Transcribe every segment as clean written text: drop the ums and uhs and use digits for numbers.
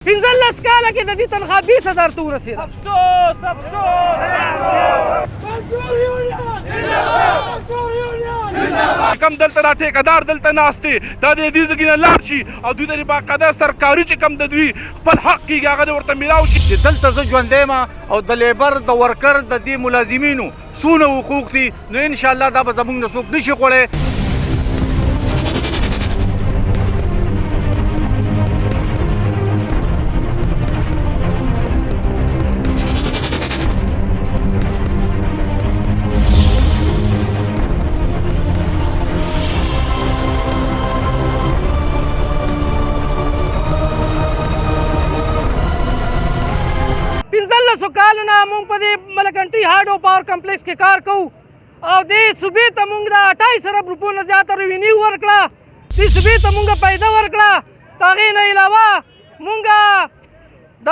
15 کاله کې د دې تنخواه 20,000 ته ورسېده. کم دلته را ټیکهدار دلته ناست دی دا د دې ځای نه لاړ شي او دوی ته باقاعده سرکاري چې کم د دوی خپل حق کېږي هغه د ورته میلاو شي. چې دلته زه ژوندی یم او د لیبر د ورکر د دې ملازمینو څونه حقوق دي نو انشاءالله دا به زموږ نه څوک نشي خوړی. کالونه مونږ په دې ملکنټي هایډرو پاور کمپلیکس کې کار کوو او دې صوبې ته مونږ د 28 ارب روپو نه زیاته ریونیو ورکړه. دې صوبې ته مونږ پیدا ورکړه. د هغې نه علاوه مونږ د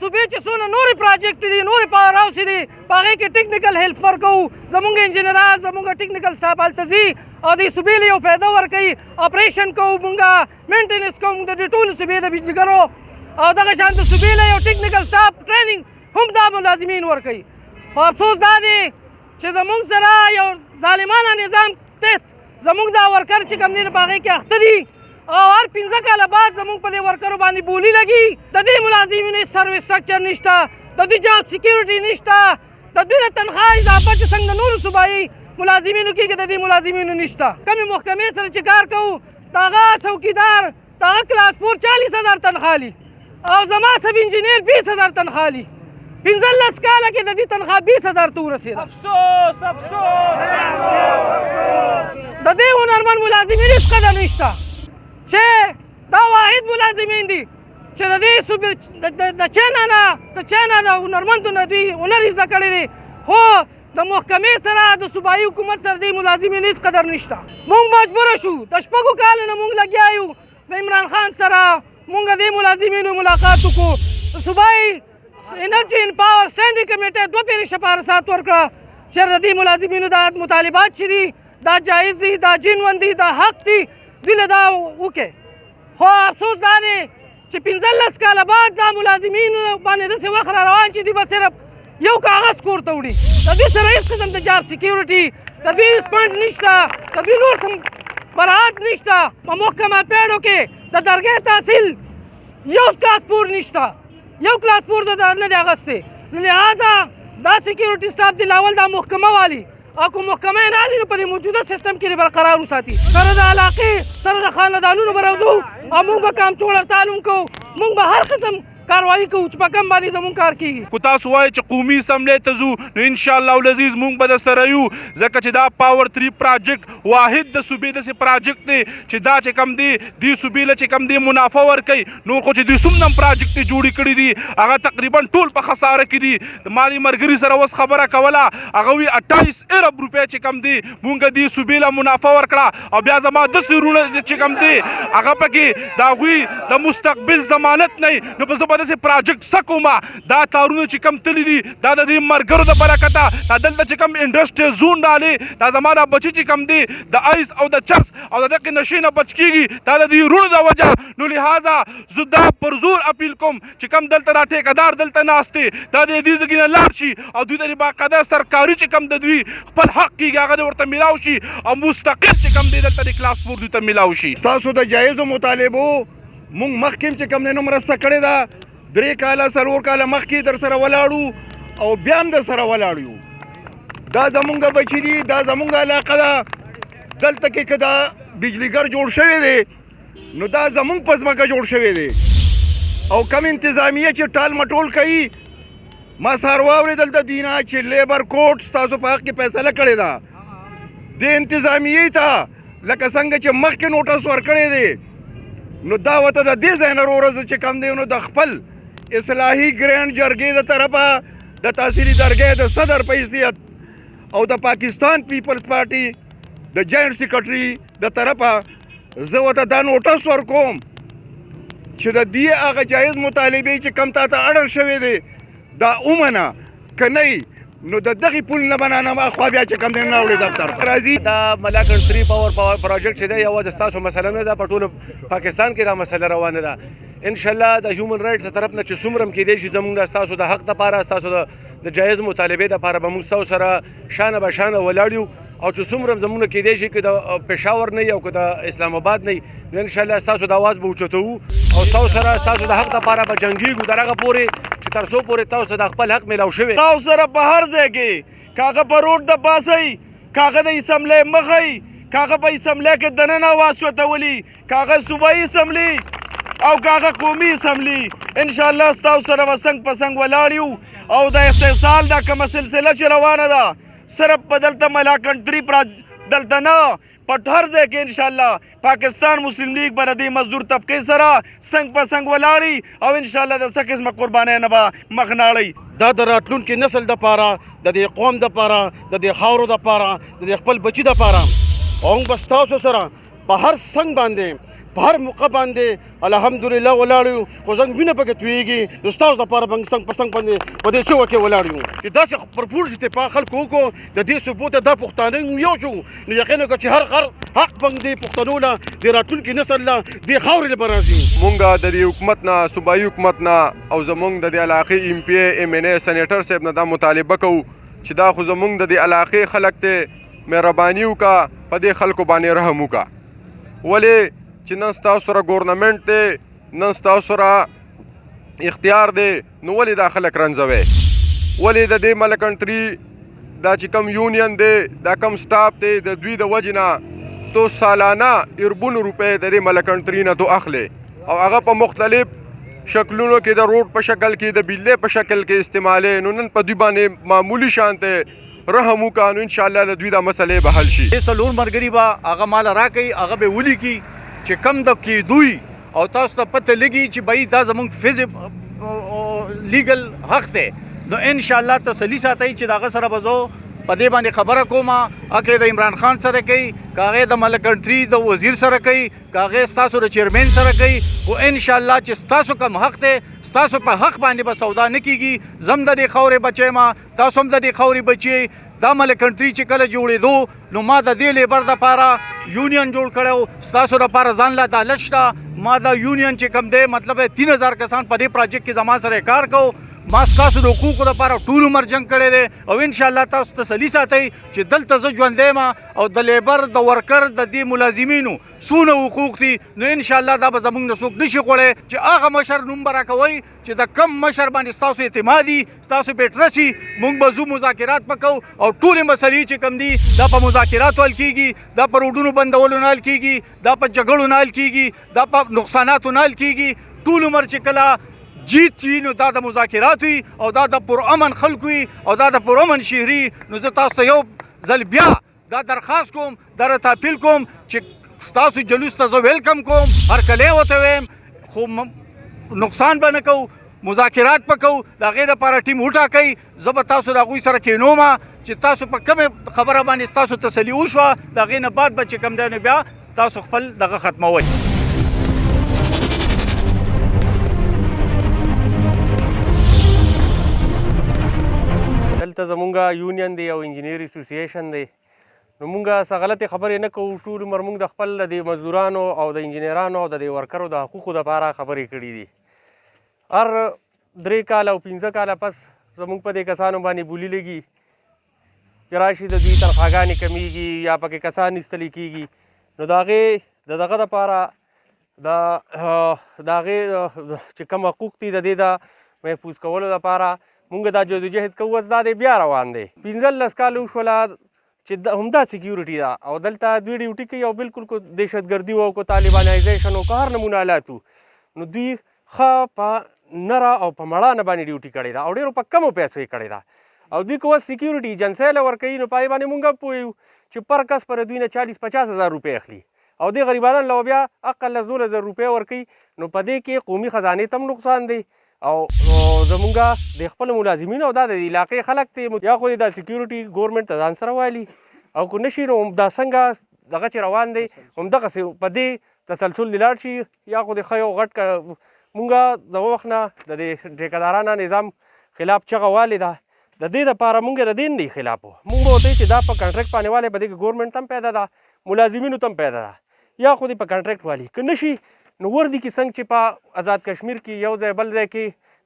صوبې چې څونه نورې پراجیکټ دي نورې پاور هاوس دي په هغې کې ټیکنیکل هیلپ ورکوو. زمونږ انجینران زمونږ ټیکنیکل سټاف هلته ځي او دې صوبې له یو فایده ورکوي. اپریشن کوو مونږ مینټیننس کوو مونږ د دې ټولو صوبې د بجلیګرو او دغه شان د صوبې له یو ټیکنیکل سټاف ټریننګ هم دا ملازمین ورکوي. خو افسوس دا دی چې زمونږ سره یو ظالمانه نظام تحت زمونږ دا ورکر چې کوم دی په هغې کې اخته دي او هر 15 کاله بعد زمونږ په دې ورکرو باندې بولي لګي. د دې ملازمینو هېڅ سروس سټرکچر نشته، د دوی جاب سیکیورټي نشته، د دوی د تنخواه اضافه چې څنګه د نورو صوبایي ملازمینو کېږي د دې ملازمینو نشته. کمې محکمې سره چې کار کوو د هغه څوکیدار د هغه کلاس 4 40,000 تنخواه لي او زما سب انجینیر 20,000 تنخواه لي. 15 کاله کې د دې تنخواه 20,000 ته ورسېده. د دې هنرمند ملازمین هېڅ قدر نشته چې دا واحد ملازمین دي چې د دې صوبې د چاینا د هنرمندو نه دوی هنر زده کړی دی خو د محکمې سره د صوبایي حکومت سره د ملازمین هېڅ قدر نشته. مونږ مجبوره شو د 6 کالو نه مونږ لګیا یو د عمران خان سره مونږ د ملازمینو ملاقات وکړو. صوبایي انرجي ان پاور سټینډینګ کمیټې 2 پیرې شفارسات ورکړه چې د دې ملازمینو دا مطالبات چې دي دا جایز دي دا جنون دي دا حق دي دوی له دا وکړي. خو افسوس دا دی چې 15 کاله بعد دا ملازمینو باندې داسې وخت را روان چې دوی به صرف یو کاغذ کور ته وړي. د دوی سره هېڅ قسم د جاب سیکیورټي د دوی سپنډ نشته د دوی نور څه براعت نشته. په محکمه پیړو کې د درګاه تحصیل یو کلاس پور نشته، یو کلاس پور د نه دی اخیستی. لہذا دا سیکیورټي سټاف دی لاول دا محکمه والی او که محکمه یې نه الي نو په دې موجوده سیسټم کې برقرار وساتي. سره د علاقې سره د خاندانونو به راوځو او موږ به کامچوړ هړتال هم کوو. موږ به هر قسم کاروایي کوو چې په کم باندې زموږ کار کېږي. خو تاسو وایئ چې قومي اسمبلۍ ته ځو نو انشاءالله العزیز موږ به درسره یو ځکه چې دا پاور 3 پراجیکټ واحد د صوبې داسې پراجیکټ دی چې دا چې کم دی دې صوبې له چې کم دی منافع ورکوي. نور خو چې دوی څومره پراجیکټ جوړې کړي دي هغه تقریبا ټول په خساره کې دي. ما دې ملګري سره اوس خبره کوله هغه وایي 28 ارب روپۍ چې کم دی مونږ دې صوبې له منافع ورکړه او بیا زما داسې وروڼه چې کم دی هغه پکې د هغوی د مستقبل ضمانت نه نو په زه به داسې پراجیکټ کومه دا تارونه چې کم تللی دي دا د دې ملګرو د برکته دا دلته چې کم انډسټریل زون ډالې دا زما دا بچي چې کم دی د ایس او د چرس او د دغې نشې نه بچ کېږي دا د دې وروڼو د وجه. نو لہذا زه دا پر زور اپیل کوم چې کم دلته را ټیکهدار دلته ناست دی دا د دې ځای نه لاړ شي او دوی ته باقاعده سرکاري چې کم د دوی خپل حق کېږي هغه د ورته میلاو شي او مستقل چې کم دی دلته د کلاس 4 دوی ته میلاو شي. ستاسو د جایزو مطالبو مونږ مخکې چې کم دی نو مرسته کړې ده 3 کاله 4 کاله مخکې در سره ولاړو او بیا هم در سره ولاړ یو. دا زمونږ بچي دي دا زمونږ علاقه ده دلته کې که دا بجلیګر جوړ شوی دی نو دا زمونږ په ځمکه جوړ شوی دی او کم انتظامیه چې ټال مټول کوي. ما سهار واورېدل د دوی نه چې لیبر کوټ ستاسو په حق کې فیصله کړې ده د انتظامیې ته لکه څنګه چې مخکې نوټس ورکړی دی نو دا ورته د دې ځای نه ورځ چې کم دی نو د خپل اصلاحي ګرینډ جرګې د طرفه د تحصیلي درګاه د صدر په حیثیت او د پاکستان پیپلز پارټي د جاینټ سیکرټري د طرفه زه ورته دا نوټس ورکوم چې د دې هغه جایز مطالبې چې کم تا ته اړل شوی دی دا ومنه که نه نو د دغې پل نه به نن اخوا بیا چې کوم دی نه وړي دفتر ته راځي. دا ملاکنډ 3 پاور پروجیکټ چې دی یوازې ستاسو مسله نه ده، په ټول پاکستان کې دا مسله روانه ده. ان شاء الله د هیومن رایټس طرف نه چې څومره کېدای شي زموږ ستاسو د حق لپاره، ستاسو د جایز مطالبې لپاره به موږ ستاسو سره شانه به شانه ولاړ یو، او چې څومره زموږ کېدای شي که د پېښور نه او که د اسلام آباد نه نو ان شاء الله ستاسو د اواز به اوچتوو او ستاسو سره ستاسو د حق لپاره به جنګېږو تر هغه پورې چې تر څو پورې تاسو د خپل حق میلاو شوی. تاسو سره په هر ځای کې کاغه په روډ د پاسئ، کاغه د اسمبلی مخئ، کاغه په اسمبلی کې دننه اواز شوتولي، کاغه صوبایي اسمبلی او کاغه قومي اسمبلی. ان شاء الله ستاسو سره به څنګ په څنګ ولاړ یو او د استحصال دا کومه سلسله چې روانه ده صرف په دلته ملاکنډ 3 دلته نه په هر ځای کې ان شاء الله پاکستان مسلم لیگ به د دې مزدور طبقې سره څنګ په څنګ ولاړي او ان شاء الله د څه قسمه قربانۍ نه به مخ ناړئ. دا د راتلونکي نسل دپاره، د دې قوم دپاره، د دې خاورو دپاره، د دې خپل بچي دپاره او موږ به ستاسو سره په هر څنګ باندې په هر موقع باندې الحمدلله ولاړ یو. خو زنګ وینه پکې تویېږي نو ستاسو دپاره به څنګ په څنګ باندې په دې چوکه کې ولاړ یو چې داسې پرپور اتفاق خلکو وکړو د دې ثبوت ته دا پښتانه یو شو نو یقین وکړه چې هر حق باندې پښتنو له د راتلونکي نسل له دې خاورې له به راځي. مونږ د دې حکومت نه، صوبایي حکومت نه او زمونږ د دې علاقې ایم پی ای ایم ان ای سینیټر صاحب نه دا مطالبه کوو چې دا خو زمونږ د دې علاقې خلک ته مهرباني وکړه، په دې خلکو باندې رحم وکړه. ولې چې نن ستاسو سره ګورنمنټ دی، نن ستاسو سره اختیار دی، نو ولې دا خلک رنځوي؟ ولې د دې ملاکنډ 3 دا چې کم یونین دی، دا کم سټاف دی، د دوی د وجې نه تو سالانه اربونو روپۍ د دې ملاکنډ 3 نه تو اخلي او هغه په مختلف شکلونو کې د روډ په شکل کې، د بجلی په شکل کې استعمالوي. نو نن په دوی باندې معمولی شانته رحم وکړه نو ان شاء الله د دوی دا مسلې به حل شي. څلور ملګري به هغه مال راکوي، هغه به ولیکي چې کم د کېدوی او تاسو ته پته لګي چې بھائی دا زموږ لیګل حق دی. نو ان شاء الله تسلی ساتئ چې دغه سره به زه په دې باندې خبره کوم، اکه د عمران خان سره کوي، کاغه د ملاکنډ 3 د وزیر سره کوي، کاغه ستاسو د چیرمن سره کوي. او ان شاء الله چې ستاسو کم حق دی، ستاسو په حق باندې به سودا نه کیږي. زم د دې خورې بچی ما، تاسو هم د دې خورې بچی. دا ملاکنډ 3 چې کله جوړېدو نو ما د دې لیبر دپاره یونین جوړ کړی، ستاسو دپاره ځان له عدالت شته. ما دا یونین چې کم دی مطلب 3000 کسان په دې پروجیکټ کې زما سره کار کوو. ما ستاسو د حقوقو لپاره ټول عمر جنګ کړی دی او ان شاء الله تاسو تسلی ساتئ چې دلته زه ژوندی یم او د لیبر د ورکر د دې ملازمینو څونه حقوق دي نو ان شاء الله دا به زموږ نه څوک نشي خوړی چې هغه مشر نوم به راکوئ چې د کم مشر باندې ستاسو اعتمادي، ستاسو پې ټرسي. موږ به ځو مذاکرات به کوو او ټولې مسلې چې کم دي دا په مذاکراتو حل کېږي، دا په روډونو بندولو نه حل کېږي، دا په جګړو نه حل کېږي، دا په نقصاناتو نه حل کېږي. ټول عمر چې کله جیت وي نو دا د مذاکرات وي او دا د پرامن خلکو وي او دا د پرامن شهري. نو زه تاسو ته یو ځل بیا دا درخواست کوم، دا راته اپیل کوم چې ستاسو جلوس ته زه ویلکم کوم، هرکلی ورته ویم، خو نقصان به نه کوو، مذاکرات به کوو. د هغې دپاره ټیم وټاکئ، زه به تاسو د هغوی سره کښېنوم چې تاسو په کومې خبره باندې ستاسو تسلي وشوه، د هغې نه بعد به چې کوم دی نو بیا تاسو خپل دغه ختموئ. دلته زمونږ یونین دی او انجینیر اسوسییشن دی، نو مونږ څه غلطې خبرې نه کوو. ټول عمر مونږ د خپل د مزدورانو او د انجینرانو او د ورکرو د حقوقو دپاره خبرې کړي دي. هر 3 کاله او 15 کاله پس زمونږ په دې کسانو باندې بولي لګي چې راشي د دوی تنخواګانې کمیږي یا پکې کسان ایستلی کېږي. نو د هغې د دغه دپاره د هغې چې کوم حقوق دي د دې د محفوظ کولو دپاره مونږ دا جدوجهد کوو. اوس دا دی بیا روان دی. 15 کاله وشوله چې همدا سیکیورټي ده او دلته دوی ډیوټي کوي او بالکل کو دهشتګردي او کو طالبانایزیشن او که هر نمونه حالات نو دوی ښه په نره او په مړانه باندې ډیوټي کړې ده او ډېرو په کمو پیسو یې کړې ده او دوی که اوس سیکیورټي ایجنسۍ له ورکوي نو په هغې باندې مونږ هم پوهیو چې پر کس پر دوی نه 40-50 هزار روپۍ اخلي او دې غریبانو له بیا اقل 12,000 روپۍ ورکوي. نو په دې کې قومي خزانې ته هم نقصان دی او زمونږ د خپل ملازمینو او دا د علاقې خلک دی یا خو دا سیکیورټي ګورنمنټ ته ځان سره والي او که نشي نو دا څنګه دغه چې روان دی همدغسې په دې تسلسل دې لاړ شي یا خو د ښه یو غټ مونږ د وخت نه د دې ټیکهدارانه نظام خلاف چغه والې ده د دې دپاره مونږ د دې نه خلاف وو مونږ به ورته چې دا په کنټرکټ باندې والی په دې کې ګورنمنټ ته هم پیدا ده ملازمینو ته هم پیدا ده یا خو دې په کنټرکټ والي که نه شي نو وردي کې څنګه چې په آزاد کشمیر کې یو ځای بل ځای کې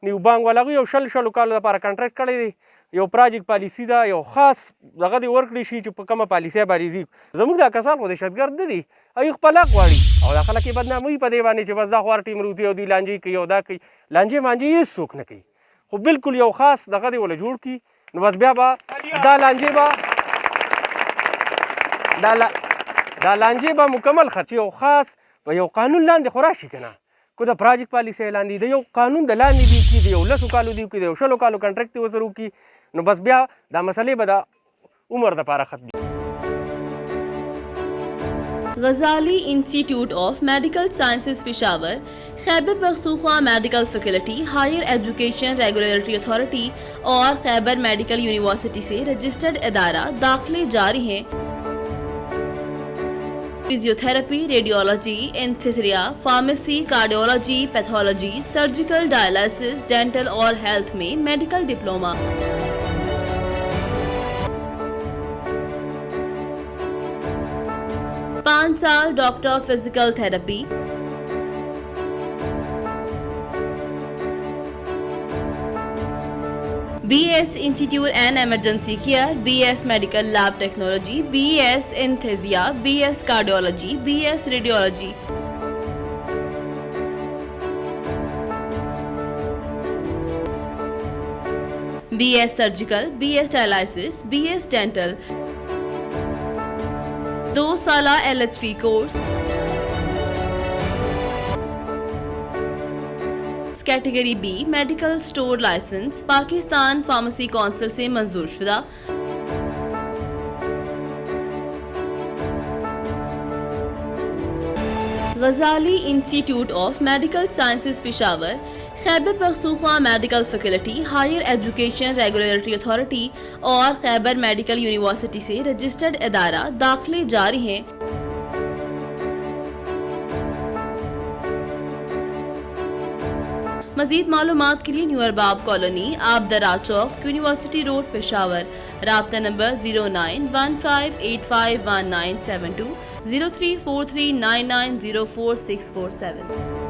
نیو بانک والا هغوی یو شلو کالو دپاره کنټرکټ کړی دی یو پراجیکټ پالیسي ده یو خاص دغه دې ورکړی شي چې په کومه پالیسۍ باندې ځي زموږ دا کسان خو دهشتګرد نه دي هغوی خپل حق غواړي او دا خلک یې بدناموي په دې باندې چې بس دا خو هر ټیم روزي او دوی لانجې کوي او دا کوي لانجې مانجې هېڅ څوک نه کوي خو بالکل یو خاص دغه دې وله جوړ کړي نو بس بیا به دا لانجې به مکمل خرچي یو خاص په یو قانون لاندې خو راشي که نه کو د پراجیکټ پالیسۍ لاندې د یو قانون د لاندې دي کړي د یو 10 کالو دي کړي د یو 20 کالو کنټرکټ دې ورسره وکړي نو بس بیا دا مسلې به د عمر دپاره ختمي Ghazali institute of medical sciences Peshawar, Khyber Pakhtunkhwa medical faculty, higher education regulatory authority और Khyber medical university से registered इदारा दाखिले जारी हैं। Physiotherapy, radiology, anaesthesia, pharmacy, cardiology, pathology, surgical, dialysis, dental और health में मेडिकल डिप्लोमा। 5 साल doctor physical therapy, BS institute and emergency care, BS medical lab technology, BS anaesthesia, BS cardiology, BS radiology, BS surgical, BS dialysis, BS dental, 2 साला LHV course, category B medical store licence, Pakistan pharmacy council से मंजूर शुदा। Ghazali institute of medical sciences Peshawar, Khyber Pakhtunkhwa medical faculty, higher education regulatory authority और Khyber medical university से registered इदारा दाखिले जारी हैं। मज़ीद मालूमात के लिए new Arbab colony, Abdara Chowk, university road, Peshawar. राब्ता नंबर 0915851972, 034399044647।